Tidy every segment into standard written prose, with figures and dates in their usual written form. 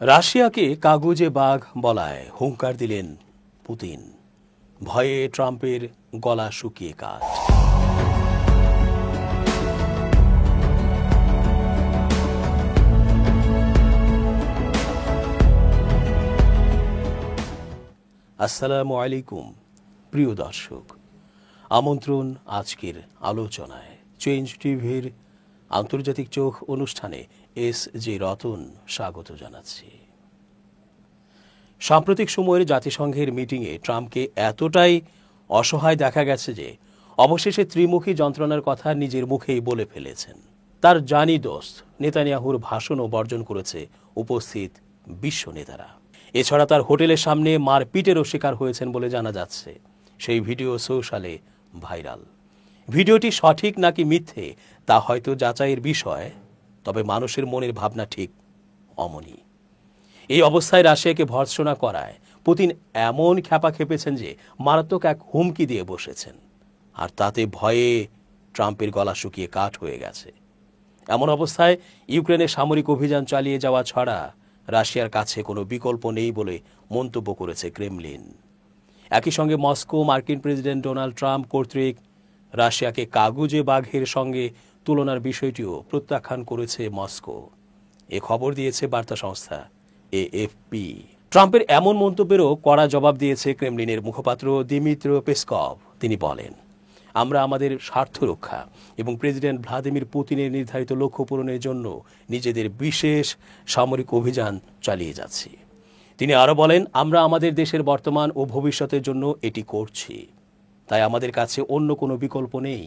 রাশিয়াকে কাগুজে বাঘ বলায় হুঙ্কার দিলেন পুতিন। ভয়ে ট্রাম্পের গলা শুকিয়ে কাঠ। আসসালামু আলাইকুম প্রিয় দর্শক, আমন্ত্রণ আজকের আলোচনায়। চেঞ্জ টিভির আন্তর্জাতিক চোখ অনুষ্ঠানে এস জি রতন স্বাগত জানাচ্ছি। সাম্প্রতিক সময়ের জাতিসংঘের মিটিংয়ে ট্রাম্পকে এতটাই অসহায় দেখা গেছে যে অবশেষে ত্রিমুখী যন্ত্রণার কথা নিজের মুখেই বলে ফেলেছেন। তার জানি দোস্ত নেতানিয়াহুর ভাষণও বর্জন করেছে উপস্থিত বিশ্ব নেতারা। এছাড়া তার হোটেলের সামনে মারপিটেরও শিকার হয়েছেন বলে জানা যাচ্ছে। সেই ভিডিও সোশ্যালে ভাইরাল। ভিডিওটি সঠিক নাকি মিথ্যে তা হয়তো যাচাইয়ের বিষয়, তবে মানুষের মনের ভাবনা ঠিক অমনি। এই অবস্থায় রাশিয়াকে ভর্ৎসনা করায় পুতিন এমন খ্যাপা খেপেছেন যে মারাত্মক এক হুমকি দিয়ে বসেছেন, আর তাতে ভয়ে ট্রাম্পের গলা শুকিয়ে কাঠ হয়ে গেছে। এমন অবস্থায় ইউক্রেনে সামরিক অভিযান চালিয়ে যাওয়া ছাড়া রাশিয়ার কাছে কোনো বিকল্প নেই বলে মন্তব্য করেছে ক্রেমলিন। একই সঙ্গে মস্কো মার্কিন প্রেসিডেন্ট ডোনাল্ড ট্রাম্প কর্তৃক রাশিয়াকে কাগুজে বাঘের সঙ্গে তুলনার বিষয়টিও প্রত্যাখ্যান করেছে মস্কো। এ খবর দিয়েছে বার্তা সংস্থা এএফপি। ট্রাম্পের এমন মন্তব্যেরও কড়া জবাব দিয়েছে ক্রেমলিনের মুখপাত্র দিমিত্রো পেসকভ। তিনি বলেন, আমরা আমাদের স্বার্থ রক্ষা এবং প্রেসিডেন্ট ভ্লাদিমির পুতিনের নির্ধারিত লক্ষ্য পূরণের জন্য নিজেদের বিশেষ সামরিক অভিযান চালিয়ে যাচ্ছি। তিনি আরও বলেন, আমরা আমাদের দেশের বর্তমান ও ভবিষ্যতের জন্য এটি করছি, তাই আমাদের কাছে অন্য কোনো বিকল্প নেই।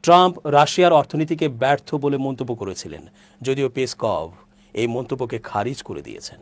ট্রাম্প রাশিয়ার অর্থনীতিকে ব্যর্থ বলে মন্তব্য করেছিলেন, যদিও পেসকভ এই মন্তব্যকে খারিজ করে দিয়েছেন।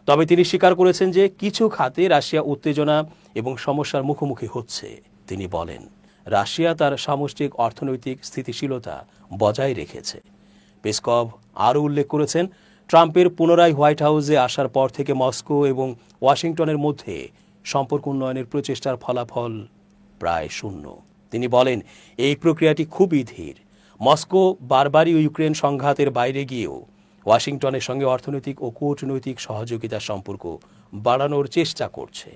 তবে তিনি স্বীকার করেছেন যে কিছু খাতে রাশিয়া উত্তেজনা এবং সমস্যার মুখোমুখি হচ্ছে। তিনি বলেন, রাশিয়া তার সামষ্টিক অর্থনৈতিক স্থিতিশীলতা বজায় রেখেছে। পেসকভ আরও উল্লেখ করেছেন, ট্রাম্পের পুনরায় হোয়াইট হাউসে আসার পর থেকে মস্কো এবং ওয়াশিংটনের মধ্যে সম্পর্ক উন্নয়নের প্রচেষ্টার ফলাফল প্রায় শূন্য। তিনি বলেন, এই প্রক্রিয়াটি খুবই ধীর। মস্কো বারবারই ইউক্রেন সংঘাতের বাইরে গিয়েও ওয়াশিংটনের সঙ্গে অর্থনৈতিক ও কূটনৈতিক সহযোগিতার সম্পর্ক বাড়ানোর চেষ্টা করছে।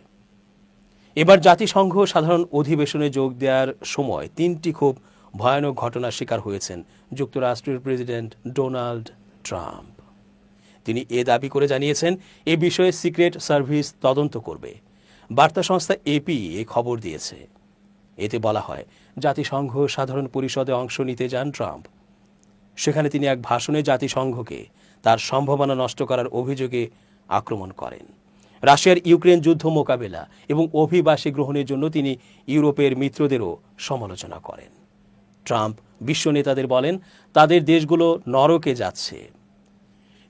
এবার জাতিসংঘ সাধারণ অধিবেশনে যোগ দেওয়ার সময় তিনটি খুব ভয়ানক ঘটনার শিকার হয়েছেন যুক্তরাষ্ট্রের প্রেসিডেন্ট ডোনাল্ড ট্রাম্প। তিনি এ দাবি করে জানিয়েছেন, এ বিষয়ে সিক্রেট সার্ভিস তদন্ত করবে। বার্তা সংস্থা এপি এ খবর দিয়েছে। এতে বলা হয়, জাতিসংঘ সাধারণ পরিষদে অংশ নিতে যান ট্রাম্প। সেখানে তিনি এক ভাষণে জাতিসংঘকে তার সম্ভাবনা নষ্ট করার অভিযোগে আক্রমণ করেন। রাশিয়ার ইউক্রেন যুদ্ধ মোকাবেলা এবং অভিবাসী গ্রহণের জন্য তিনি ইউরোপের মিত্রদেরও সমালোচনা করেন। ট্রাম্প বিশ্ব নেতাদের বলেন, তাদের দেশগুলো নরকে যাচ্ছে।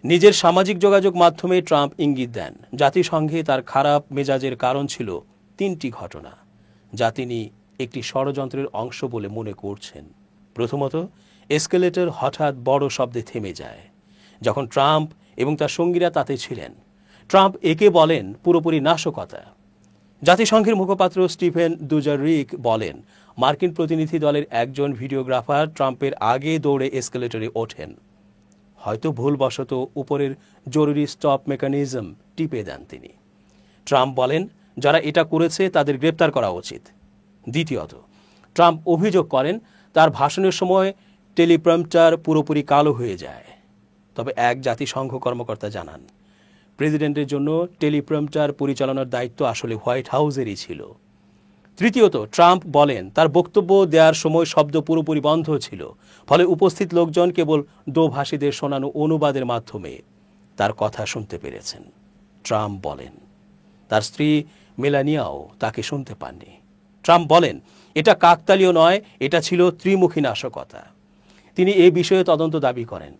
নিজের সামাজিক যোগাযোগ মাধ্যমে ট্রাম্প ইঙ্গিত দেন, জাতিসংঘে তার খারাপ মেজাজের কারণ ছিল তিনটি ঘটনা, যা তিনি একটি ষড়যন্ত্রের অংশ বলে মনে করছেন। প্রথমত, এসকেলেটর হঠাৎ বড় শব্দে থেমে যায় যখন ট্রাম্প এবং তার সঙ্গীরা তাতে ছিলেন। ট্রাম্প একে বলেন পুরোপুরি নাশকতা। জাতিসংঘের মুখপাত্র স্টিফেন দুজারিক বলেন, মার্কিন প্রতিনিধি দলের একজন ভিডিওগ্রাফার ট্রাম্পের আগে দৌড়ে এসকেলেটরে ওঠেন। হয়তো ভুলবশত উপরের জরুরি স্টপ মেকানিজম টিপে দেন তিনি। ট্রাম্প বলেন, যারা এটা করেছে তাদের গ্রেপ্তার করা উচিত। দ্বিতীয়ত, ট্রাম্প অভিযোগ করেন তার ভাষণের সময় টেলিপ্রম্পটার পুরোপুরি কালো হয়ে যায়। তবে এক জাতিসংঘ কর্মকর্তা জানান, প্রেসিডেন্টের জন্য টেলিপ্রম্পটার পরিচালনার দায়িত্ব আসলে হোয়াইট হাউসেরই ছিল। তৃতীয়ত, ট্রাম্প বলেন তার বক্তব্য দেওয়ার সময় শব্দ পুরোপুরি বন্ধ ছিল, ফলে উপস্থিত লোকজন কেবল দোভাষীদের শোনানো অনুবাদের মাধ্যমে তার কথা শুনতে পেরেছেন। ট্রাম্প বলেন, তার স্ত্রী মেলানিয়াও তাকে শুনতে পাননি। ট্রাম্প বলেন, এটা কাকতালীয় নয়, এটা ছিল ত্রিমুখী নাশকতা। তিনি এই বিষয়ে তদন্ত দাবি করেন।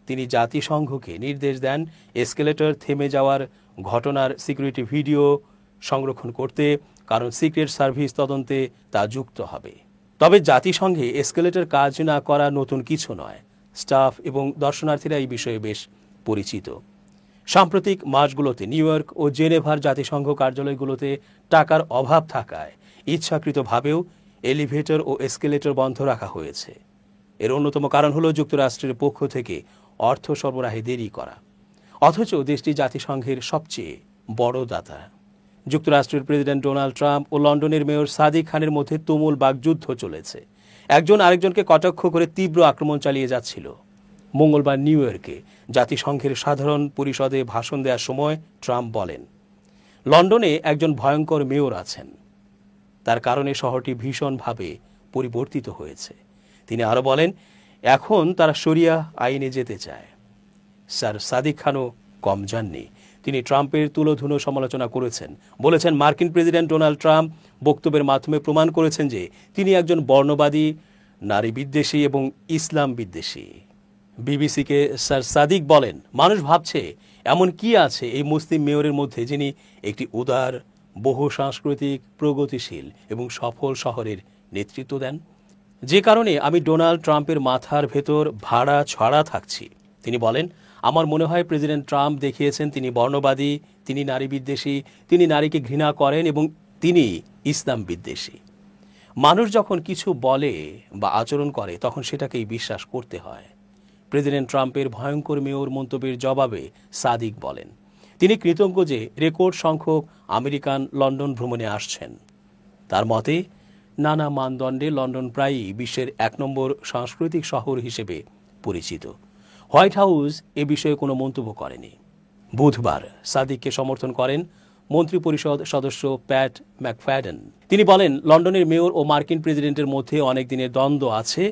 তিনি জাতিসংঘকে নির্দেশ দেন এসকেলেটর থেমে যাওয়ার ঘটনার সিকিউরিটি ভিডিও সংরক্ষণ করতে, কারণ সিক্রেট সার্ভিস তদন্তে তা যুক্ত হবে। তবে জাতিসংঘে এসকেলেটর কাজ না করা নতুন কিছু নয়। স্টাফ এবং দর্শনার্থীরা এই বিষয়ে বেশ পরিচিত। সাম্প্রতিক মাসগুলোতে নিউ ইয়র্ক ও জেনেভার জাতিসংঘ কার্যালয়গুলোতে টাকার অভাব থাকায় ইচ্ছাকৃতভাবেও এলিভেটর ও এসকেলেটর বন্ধ রাখা হয়েছে। এর অন্যতম কারণ হল যুক্তরাষ্ট্রের পক্ষ থেকে অর্থ সরবরাহে দেরি করা। অথচ দেশটি জাতিসংঘের সবচেয়ে বড় দাতা। যুক্তরাষ্ট্রের প্রেসিডেন্ট ডোনাল্ড ট্রাম্প ও লন্ডনের মেয়র সাদিক খানের মধ্যে তুমুল বাকযুদ্ধ চলেছে। একজন আরেকজনকে কটাক্ষ করে তীব্র আক্রমণ চালিয়ে যাচ্ছিল। মঙ্গলবার নিউ ইয়র্কে জাতিসংঘের সাধারণ পরিষদে ভাষণ দেওয়ার সময় ট্রাম্প বলেন, লন্ডনে একজন ভয়ঙ্কর মেয়র আছেন, তার কারণে শহরটি ভীষণভাবে পরিবর্তিত হয়েছে। তিনি আরও বলেন, এখন তারা শরিয়া আইনে যেতে চায়। স্যার সাদিক খানও কম যাননি। তিনি ট্রাম্পের তুলোধুনো সমালোচনা করেছেন, বলেছেন মার্কিন প্রেসিডেন্ট ডোনাল্ড ট্রাম্প বক্তব্যের মাধ্যমে প্রমাণ করেছেন যে তিনি একজন বর্ণবাদী, নারী বিদ্বেষী এবং ইসলাম বিদ্বেষী। বিবিসিকে স্যার সাদিক বলেন, মানুষ ভাবছে এমন কি আছে এই মুসলিম মেয়রের মধ্যে যিনি একটি উদার, বহু সাংস্কৃতিক, প্রগতিশীল এবং সফল শহরের নেতৃত্ব দেন, যে কারণে আমি ডোনাল্ড ট্রাম্পের মাথার ভেতর ভাড়া ছড়া থাকছি। তিনি বলেন, আমার মনে হয় প্রেসিডেন্ট ট্রাম্প দেখিয়েছেন তিনি বর্ণবাদী, তিনি নারী বিদ্বেষী, তিনি নারীকে ঘৃণা করেন এবং তিনি ইসলাম বিদ্বেষী। মানুষ যখন কিছু বলে বা আচরণ করে তখন সেটাকেই বিশ্বাস করতে হয়। প্রেসিডেন্ট ট্রাম্পের ভয়ঙ্কর মেয়র মন্তব্যের জবাবে সাদিক বলেন, তিনি কৃতজ্ঞ যে রেকর্ড সংখ্যক আমেরিকান লন্ডন ভ্রমণে আসছেন। তার মতে, নানা মানদণ্ডে লন্ডন প্রায়ই বিশ্বের 1 নম্বর সাংস্কৃতিক শহর হিসেবে পরিচিত। হোয়াইট হাউস এ বিষয়ে কোনো মন্তব্য করেনি। বুধবার সাদিককে সমর্থন করেন মন্ত্রিপরিষদ সদস্য প্যাট ম্যাকফ্যাডেন। তিনি বলেন, লন্ডনের মেয়র ও মার্কিন প্রেসিডেন্টের মধ্যে অনেক দিনের দ্বন্দ্ব আছে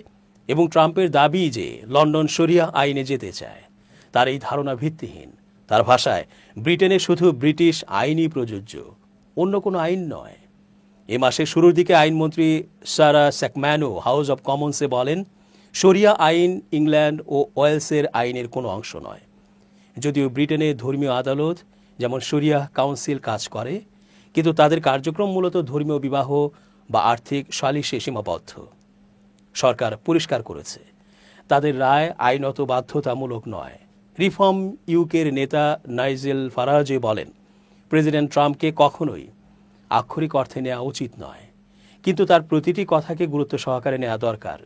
এবং ট্রাম্পের দাবি যে লন্ডন শরিয়া আইনে যেতে চায় তার এই ধারণা ভিত্তিহীন। তার ভাষায়, ব্রিটেনে শুধু ব্রিটিশ আইনই প্রযোজ্য, অন্য কোনো আইন নয়। এ মাসের শুরুর দিকে আইনমন্ত্রী সারা স্যাকম্যানো হাউস অব কমন্সে বলেন, শরিয়া আইন ইংল্যান্ড ও ওয়েলসের আইনের কোনো অংশ নয়। যদিও ব্রিটেনে ধর্মীয় আদালত যেমন শরিয়া কাউন্সিল কাজ করে, কিন্তু তাদের কার্যক্রম মূলত ধর্মীয় বিবাহ বা আর্থিক সালিশে সীমাবদ্ধ। সরকার পরিষ্কার করেছে, তাদের রায় আইনত বাধ্যতামূলক নয়। রিফর্ম ইউকের নেতা নাইজেল ফারাজে বলেন, প্রেসিডেন্ট ট্রাম্পকে কখনোই আক্ষরিক অর্থে নেওয়া উচিত নয়, কিন্তু তার প্রতিটি কথাকে গুরুত্ব সহকারে নেওয়া দরকার।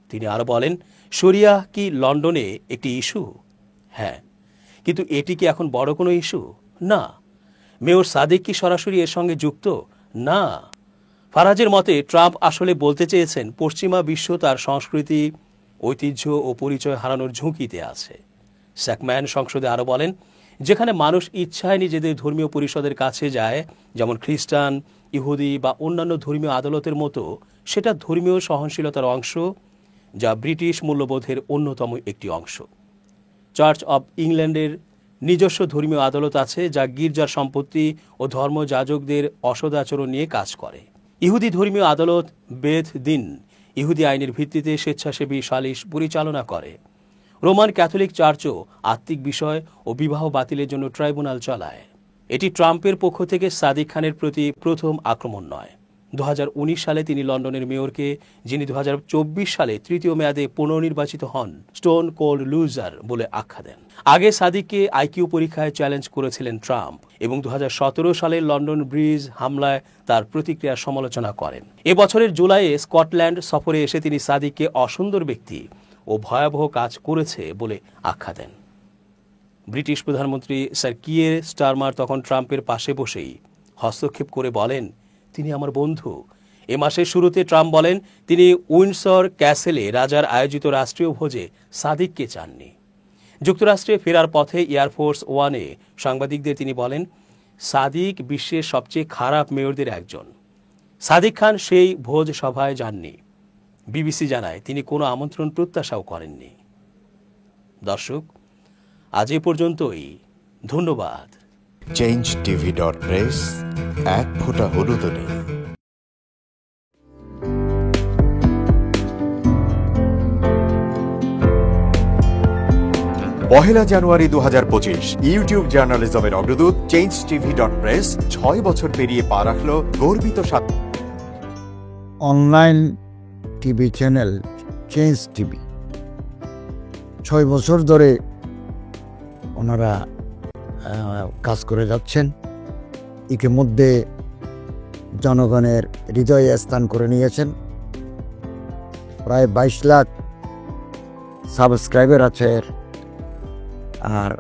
তিনি আরও বলেন, শরিয়া কি লন্ডনে একটি ইস্যু? হ্যাঁ, কিন্তু এটি কি এখন বড় কোনো ইস্যু? না। মেয়র সাদিক কি সরাসরি এর সঙ্গে যুক্ত? না। ফারাজের মতে, ট্রাম্প আসলে বলতে চেয়েছেন পশ্চিমা বিশ্ব তার সংস্কৃতি, ঐতিহ্য ও পরিচয় হারানোর ঝুঁকিতে আছে। স্যাকম্যান সংসদে আরও বলেন, যেখানে মানুষ ইচ্ছায় নিজেদের ধর্মীয় পরিষদের কাছে যায়, যেমন খ্রিস্টান, ইহুদি বা অন্যান্য ধর্মীয় আদালতের মতো, সেটা ধর্মীয় সহনশীলতার অংশ, যা ব্রিটিশ মূল্যবোধের অন্যতম একটি অংশ। চার্চ অব ইংল্যান্ডের নিজস্ব ধর্মীয় আদালত আছে, যা গির্জার সম্পত্তি ও ধর্মযাজকদের অসদাচরণ নিয়ে কাজ করে। ইহুদি ধর্মীয় আদালত বেথ দিন ইহুদি আইনের ভিত্তিতে স্বেচ্ছাসেবী সালিশ পরিচালনা করে। রোমান ক্যাথলিক চার্চও আত্মিক বিষয় ও বিবাহ বাতিলের জন্য ট্রাইব্যুনাল চালায়। এটি ট্রাম্পের পক্ষ থেকে সাদিক খানের প্রতি প্রথম আক্রমণ নয়। 2019 সালে তিনি লন্ডনের মেয়রকে, যিনি 2024 সালে তৃতীয় মেয়াদে পুনর্নির্বাচিত হন, স্টোন কোল্ড লুজার বলে আখ্যা দেন। আগে সাদিককে আইকিউ পরীক্ষায় চ্যালেঞ্জ করেছিলেন ট্রাম্প এবং 2017 সালে লন্ডন ব্রিজ হামলায় তার প্রতিক্রিয়ার সমালোচনা করেন। এবছরের জুলাইয়ে স্কটল্যান্ড সফরে এসে তিনি সাদিককে অসুন্দর ব্যক্তি ও ভয়াবহ কাজ করেছে বলে আখ্যা দেন। ব্রিটিশ প্রধানমন্ত্রী স্যার কিয়ের স্টারমার তখন ট্রাম্পের পাশে বসেই হস্তক্ষেপ করে বলেন, তিনি আমার বন্ধু। এ মাসের শুরুতে ট্রাম্প বলেন, তিনি উইন্ডসর ক্যাসেলে রাজার আয়োজিত রাষ্ট্রীয় ভোজে সাদিককে চাননি। যুক্তরাষ্ট্রে ফেরার পথে এয়ারফোর্স ওয়ানে সাংবাদিকদের তিনি বলেন, সাদিক বিশ্বের সবচেয়ে খারাপ মেয়রদের একজন। সাদিক খান সেই ভোজ সভায় যাননি। বিবিসি জানায়, তিনি কোনো আমন্ত্রণ প্রত্যাশাও করেননি। দর্শক, আজ এ পর্যন্তই। ধন্যবাদ। changetv.press এক ফোঁটা হলুদ নেই। পহেলা জানুয়ারি 2025 ইউটিউব জার্নালিজমের অগ্রদূত changetv.press 6 বছর পেরিয়ে পা রাখল গর্বিত online TV channel change TV 6 বছর ধরে ওনারা কাজ করে যাচ্ছেন। ইতিমধ্যে জনগণের হৃদয়ে স্থান করে নিয়েছেন। প্রায় 22 লাখ সাবস্ক্রাইবার আছে। আর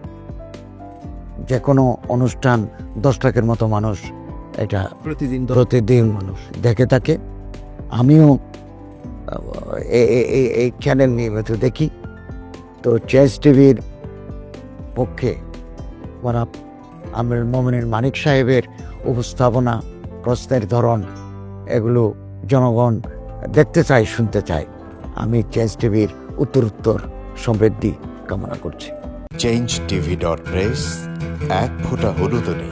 যে কোনো অনুষ্ঠান 10 লাখের মতো মানুষ এটা প্রতিদিন মানুষ দেখে থাকে। আমিও এই চ্যানেল নিয়মিত দেখি। তো চেঞ্জ টিভির পক্ষে আমিরুল মোমিনীন মানিক সাহেবের উপস্থাপনা, প্রশ্নের ধরন, এগুলো জনগণ দেখতে চায়, শুনতে চায়। আমি চেঞ্জ টিভির উত্তরোত্তর সমৃদ্ধি কামনা করছি। changetv.press, এক ফোঁটা হলুদও নেই।